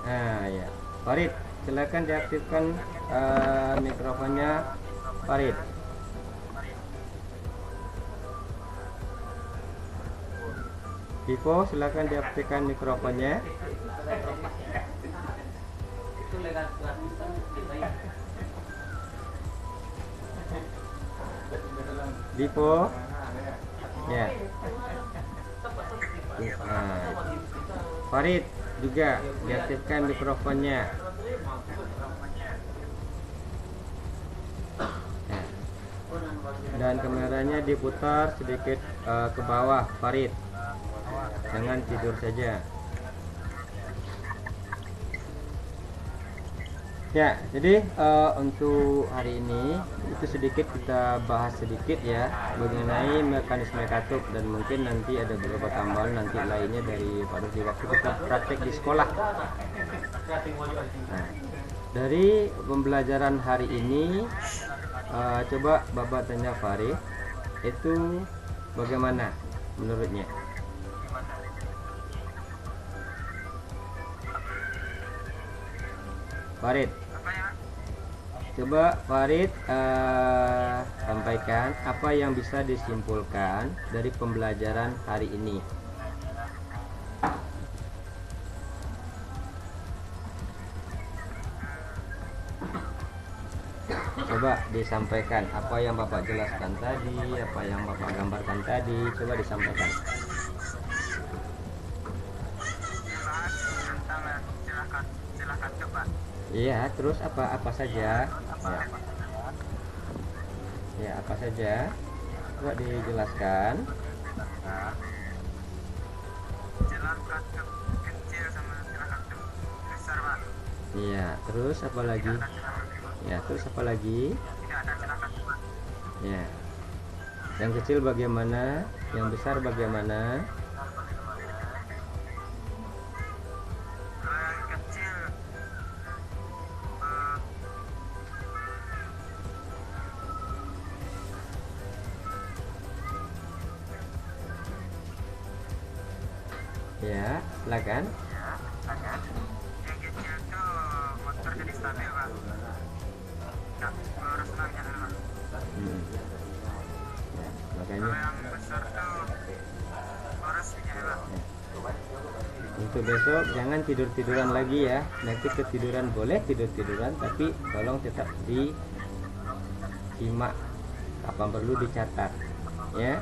Nah, ya. Farid, silakan diaktifkan mikrofonnya, Farid. Vivo, silakan diaktifkan mikrofonnya. Vivo, ya. Nah, Farid juga diaktifkan mikrofonnya. Nah, dan kameranya diputar sedikit ke bawah, Farid. Jangan tidur saja. Ya, jadi untuk hari ini itu sedikit kita bahas sedikit ya mengenai mekanisme katup, dan mungkin nanti ada beberapa tambahan nanti lainnya dari pada waktu kita praktek di sekolah. Nah, dari pembelajaran hari ini coba bapak tanya Farid, itu bagaimana menurutnya? Farid, coba Farid sampaikan apa yang bisa disimpulkan dari pembelajaran hari ini. Coba disampaikan apa yang bapak jelaskan tadi, apa yang bapak gambarkan tadi, coba disampaikan. Iya, terus apa saja? Ya, apa saja? Coba dijelaskan. Iya, terus apa lagi? Ya, terus apa lagi? Ya. Yang kecil bagaimana? Yang besar bagaimana? Ya, silakan. Yang kecil tuh motor jadi stabil, Pak. Nggak harus nanya, Pak. Ya, makanya Kalau yang besar tuh harus punya, Pak. untuk besok jangan tidur-tiduran lagi ya. Nanti ketiduran boleh tidur-tiduran, tapi tolong tetap disimak, kapan perlu dicatat ya.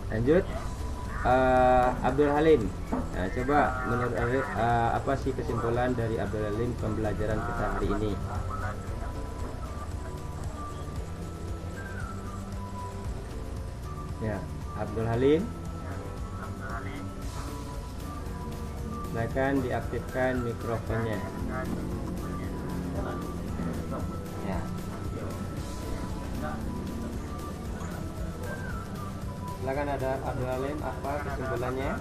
Lanjut, Abdul Halim. Nah, coba menurut apa sih kesimpulan dari Abdul Halim pembelajaran kita hari ini? Ya, Abdul Halim, silakan diaktifkan mikrofonnya. Ya. Silakan, ada Abdul Halim, apa kesimpulannya?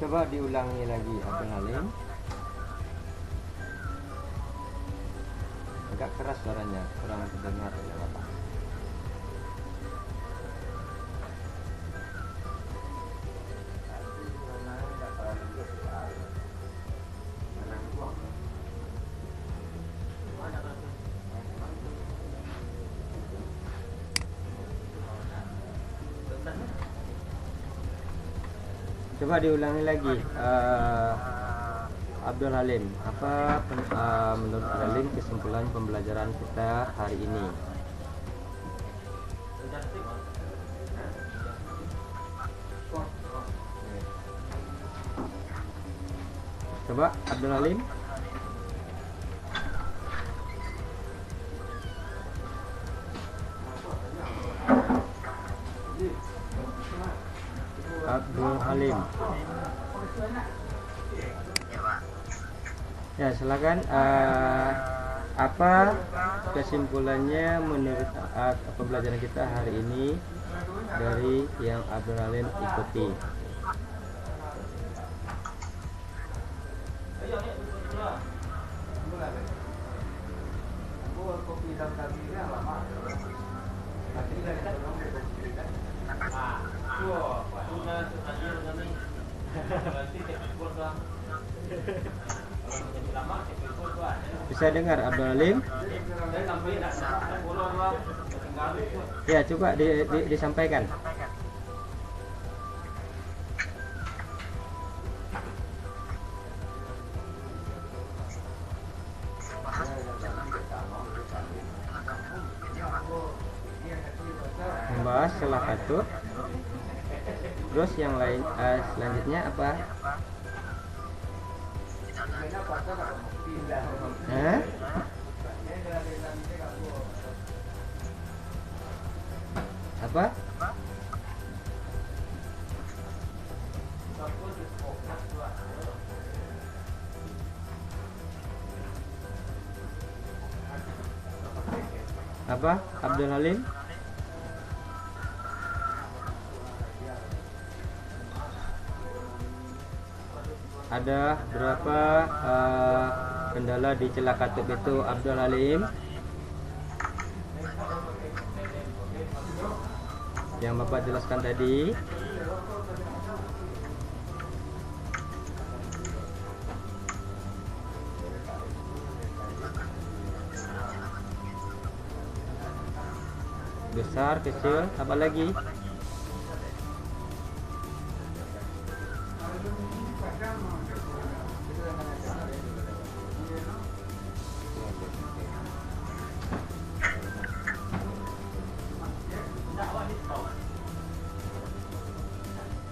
Coba diulangi lagi Abdul Halim. Agak keras suaranya, kurang terdengar oleh Bapak. Coba diulangi lagi, Abdul Halim. Apa menurut Abdul Halim kesimpulan pembelajaran kita hari ini? Coba Abdul Halim. Abdul Halim. Ya, silakan. Apa kesimpulannya menurut pembelajaran kita hari ini dari yang Abdul Halim ikuti? Bisa dengar Abdul Halim? Ya, coba disampaikan. Membahas celah katut. Terus yang lain, selanjutnya apa? Apa? Apa? Abdul Halim? Ada berapa kendala di celah katup itu Abdul Halim? Yang Bapak jelaskan tadi. Besar, kecil, apa lagi?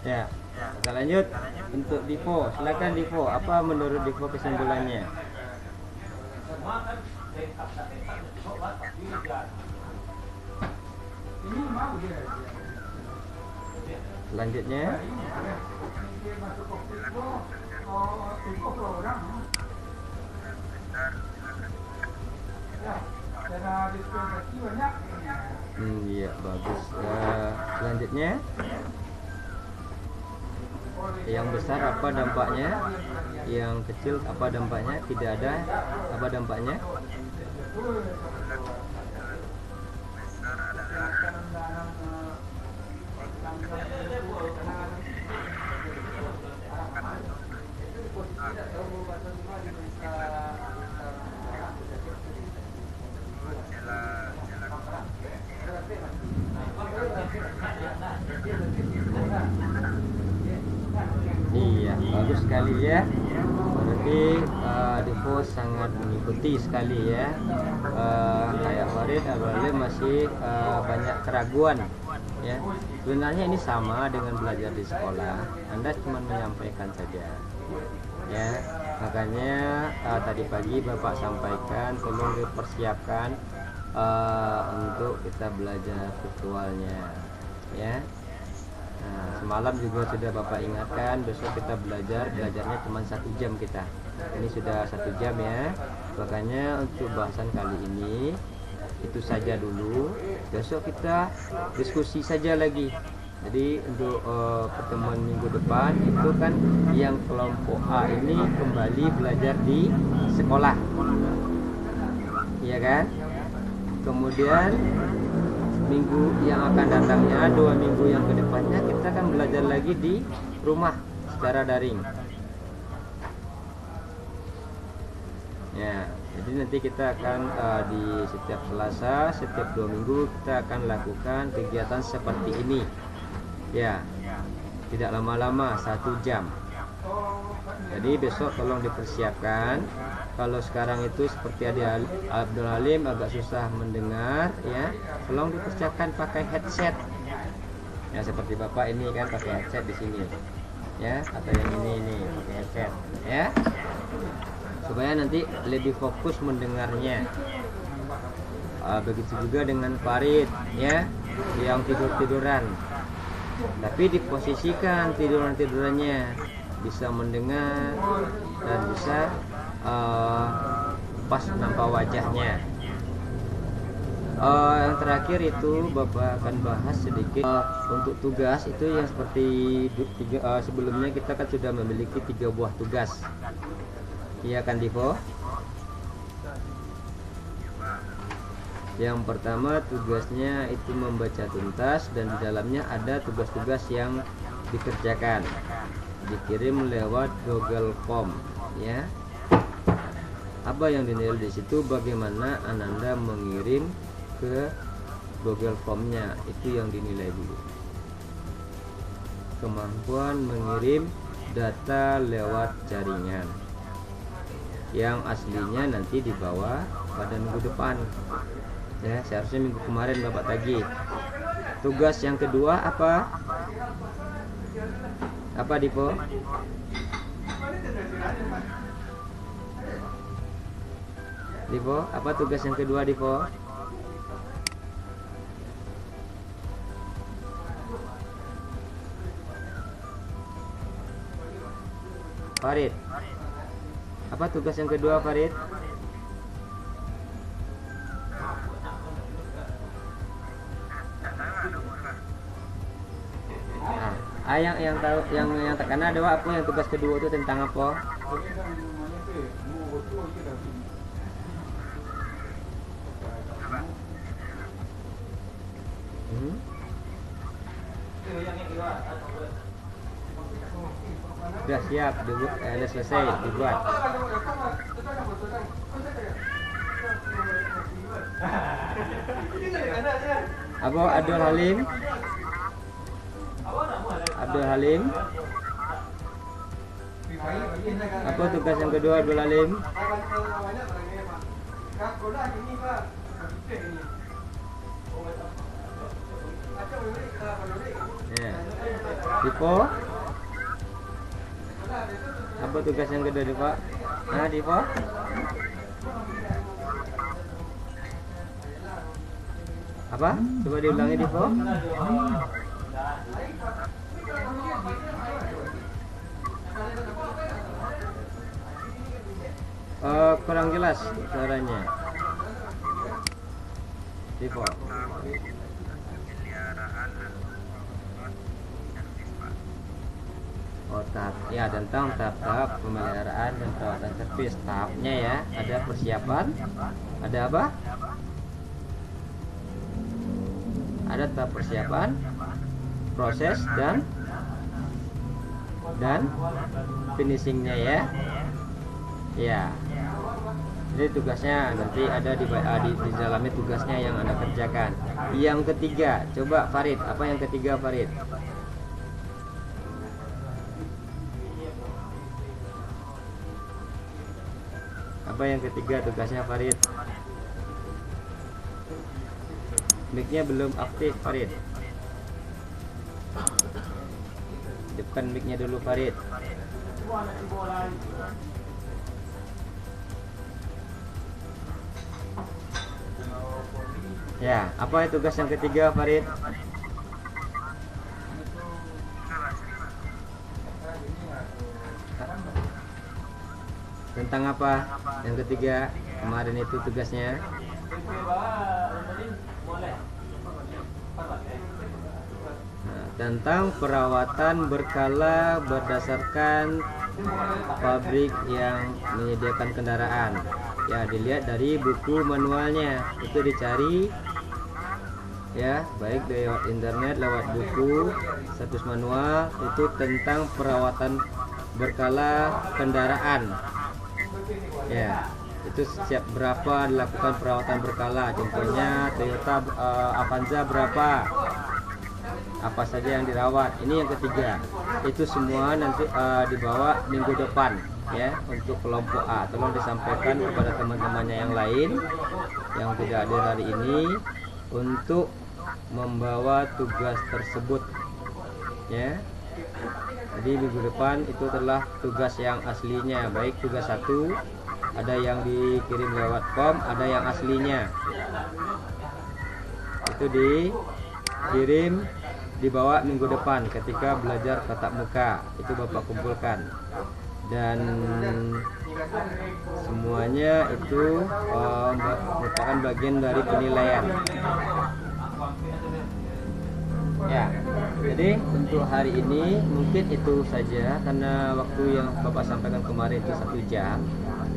Ya, kita lanjut untuk Divo. Silakan Divo, apa menurut Divo kesimpulannya? Selanjutnya, iya bagus. Selanjutnya, Yang besar apa dampaknya? Yang kecil apa dampaknya? Tidak ada apa dampaknya? besar adalah Iya, bagus sekali ya. Berarti Devo sangat mengikuti sekali ya. Kayak Farid, Abdul masih banyak keraguan ya. Sebenarnya ini sama dengan belajar di sekolah. Anda cuma menyampaikan saja ya. Makanya tadi pagi Bapak sampaikan tolong dipersiapkan untuk kita belajar virtualnya ya. Nah, semalam juga sudah Bapak ingatkan, besok kita belajarnya cuma 1 jam kita. Ini sudah 1 jam ya. Makanya untuk bahasan kali ini itu saja dulu. Besok kita diskusi saja lagi. Jadi untuk pertemuan minggu depan itu kan yang kelompok A ini kembali belajar di sekolah, iya kan? Kemudian minggu yang akan datangnya, 2 minggu yang kedepannya kita akan belajar lagi di rumah secara daring ya. Jadi nanti kita akan di setiap Selasa, setiap 2 minggu kita akan lakukan kegiatan seperti ini ya, tidak lama-lama, 1 jam. Jadi besok tolong dipersiapkan. Kalau sekarang itu seperti Abdul Halim agak susah mendengar ya, tolong dipersiapkan pakai headset ya, seperti Bapak ini kan pakai headset di sini ya, atau yang ini pakai headset ya, supaya nanti lebih fokus mendengarnya. Begitu juga dengan Farid ya, yang tiduran, tapi diposisikan tidurannya bisa mendengar dan bisa pas nampak wajahnya. Yang terakhir itu Bapak akan bahas sedikit untuk tugas itu yang seperti sebelumnya kita kan sudah memiliki 3 buah tugas, iya kan Divo? Yang pertama tugasnya itu membaca tuntas dan di dalamnya ada tugas-tugas yang dikerjakan, dikirim lewat Google Form ya. Apa yang dinilai di situ, bagaimana Ananda mengirim ke Google Form-nya, itu yang dinilai dulu. Kemampuan mengirim data lewat jaringan, yang aslinya nanti dibawa pada minggu depan ya, seharusnya minggu kemarin Bapak tagih. Tugas yang kedua apa Dipo? Dipo, apa tugas yang kedua Dipo? Farid, apa tugas yang kedua Farid? Yang tahu yang karena ada apa yang tugas kedua itu tentang apa? Sudah siap, sudah selesai dibuat. Abu Abdul Halim. Abdul Halim, apa tugas yang kedua Abdul Halim? Ya. Dipo, apa tugas yang kedua Dipo? Nah Dipo, apa? Coba diulangi Dipo. Kurang jelas suaranya Dipo. Oh, tahap ya, tentang tahap-tahap pemeliharaan dan perawatan servis. Tahapnya ya, ada persiapan, ada apa? Ada tahap persiapan, proses dan finishingnya ya. Ya. Jadi tugasnya nanti ada di dalamnya tugasnya yang Anda kerjakan. Yang ketiga, coba Farid, apa yang ketiga Farid? Apa yang ketiga tugasnya Farid? Mic-nya belum aktif Farid. Hidupkan mic-nya dulu Farid. Ya, apa tugas yang ketiga Farid? Tentang apa? Yang ketiga kemarin itu tugasnya. Nah, tentang perawatan berkala berdasarkan pabrik yang menyediakan kendaraan. Ya, dilihat dari buku manualnya, itu dicari ya, baik lewat internet, lewat buku status manual, itu tentang perawatan berkala kendaraan. Ya, itu setiap berapa dilakukan perawatan berkala. Contohnya Toyota Avanza berapa, apa saja yang dirawat. Ini yang ketiga. Itu semua nanti dibawa minggu depan ya, untuk kelompok A. Tolong disampaikan kepada teman-temannya yang lain yang tidak hadir hari ini untuk membawa tugas tersebut ya. Jadi minggu depan itu adalah tugas yang aslinya, baik tugas 1 ada yang dikirim lewat form, ada yang aslinya itu dikirim, dibawa minggu depan ketika belajar tatap muka. Itu Bapak kumpulkan dan semuanya itu merupakan bagian dari penilaian ya. Jadi untuk hari ini mungkin itu saja, karena waktu yang Bapak sampaikan kemarin itu 1 jam.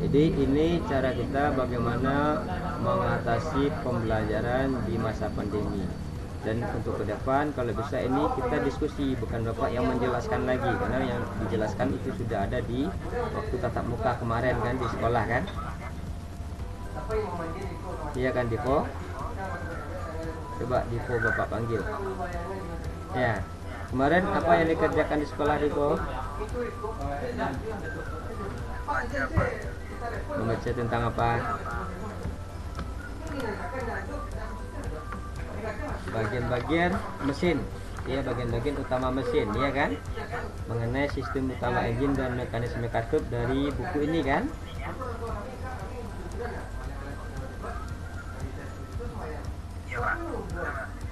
Jadi ini cara kita bagaimana mengatasi pembelajaran di masa pandemi. Dan untuk ke depan kalau bisa ini kita diskusi, bukan Bapak yang menjelaskan lagi, karena yang dijelaskan itu sudah ada di waktu tatap muka kemarin kan, di sekolah kan. Iya kan Dipo? Coba Dipo Bapak panggil. Ya, kemarin apa yang dikerjakan di sekolah Dipo? Membaca tentang apa? Bagian-bagian mesin, ya, bagian-bagian utama mesin, ya kan? Mengenai sistem utama engine dan mekanisme katup dari buku ini kan?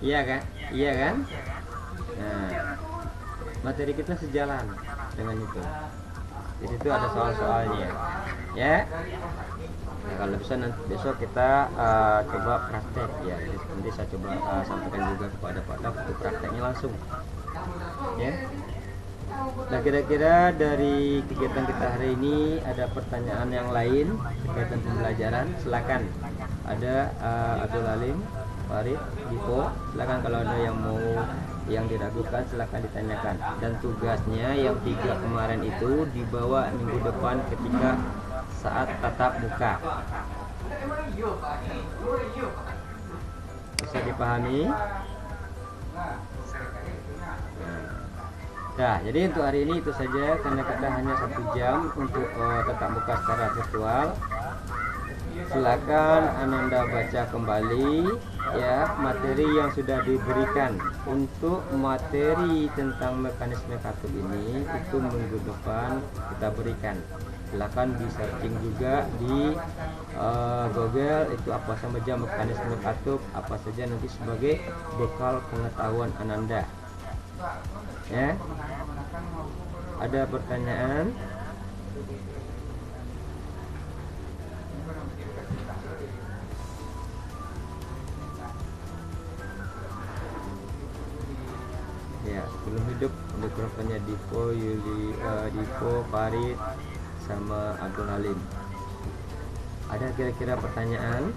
Iya kan? Iya kan? Nah, materi kita sejalan dengan itu. Di situ ada soal-soalnya, ya. Nah, kalau bisa nanti besok kita coba praktek ya. Jadi nanti saya coba sampaikan juga kepada Pak Daf untuk prakteknya langsung, ya. Nah, kira-kira dari kegiatan kita hari ini ada pertanyaan yang lain kegiatan pembelajaran? Silakan. Ada Abdul Halim, Farid, Dipo, silakan kalau ada yang mau, yang diragukan silakan ditanyakan. Dan tugasnya yang 3 kemarin itu dibawa minggu depan ketika saat tatap muka. Bisa dipahami? Nah, jadi untuk hari ini itu saja, karena kita hanya 1 jam untuk tatap muka secara virtual. Silakan Ananda baca kembali ya materi yang sudah diberikan. Untuk materi tentang mekanisme katup ini itu minggu depan kita berikan. Silakan di searching juga di Google itu apa saja mekanisme katup, apa saja nanti sebagai bekal pengetahuan Ananda. Ya. Ada pertanyaan? Ya. belum hidup. Untuk keluarganya Dipo, Dipo, Farid, sama Abdul Halim. Ada kira-kira pertanyaan?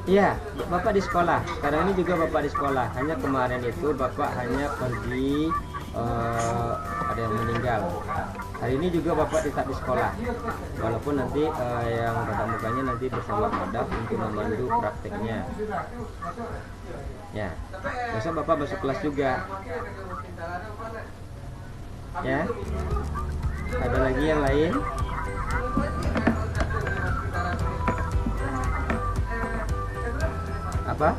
Iya, Bapak di sekolah. Sekarang ini juga Bapak di sekolah. Hanya kemarin itu Bapak hanya pergi, ada yang meninggal. Hari ini juga Bapak tetap di sekolah. Walaupun nanti yang tatap mukanya nanti bersama Madaf untuk memandu prakteknya. Ya, besok Bapak masuk kelas juga. Ya, ada lagi yang lain? Apa?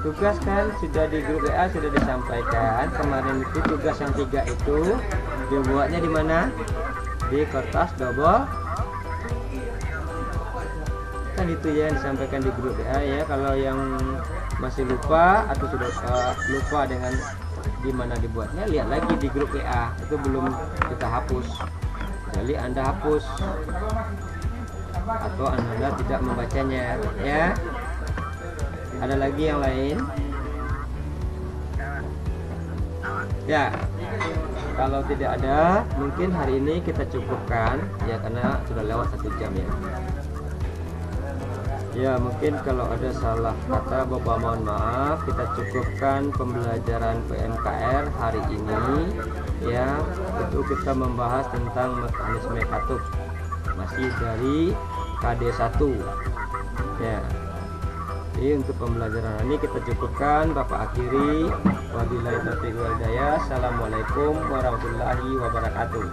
Tugas kan sudah di grup WA sudah disampaikan. Kemarin itu tugas yang 3 itu dibuatnya di mana? Di kertas double. Kan itu ya yang disampaikan di grup WA ya. Kalau yang masih lupa atau sudah lupa dengan di mana dibuatnya, lihat lagi di grup WA. Itu belum kita hapus. Jadi Anda hapus atau Anda tidak membacanya ya. Ada lagi yang lain? Ya, kalau tidak ada mungkin hari ini kita cukupkan ya, karena sudah lewat 1 jam ya. Ya, mungkin kalau ada salah kata Bapak mohon maaf. Kita cukupkan pembelajaran PMKR hari ini ya. Itu kita membahas tentang mekanisme katup, masih dari KD1 ya. Jadi untuk pembelajaran ini kita cukupkan, Bapak akhiri. Wabillahi taufiq wal hidayah. Assalamualaikum warahmatullahi wabarakatuh.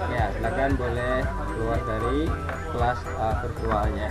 Ya, silakan boleh keluar dari kelas virtualnya.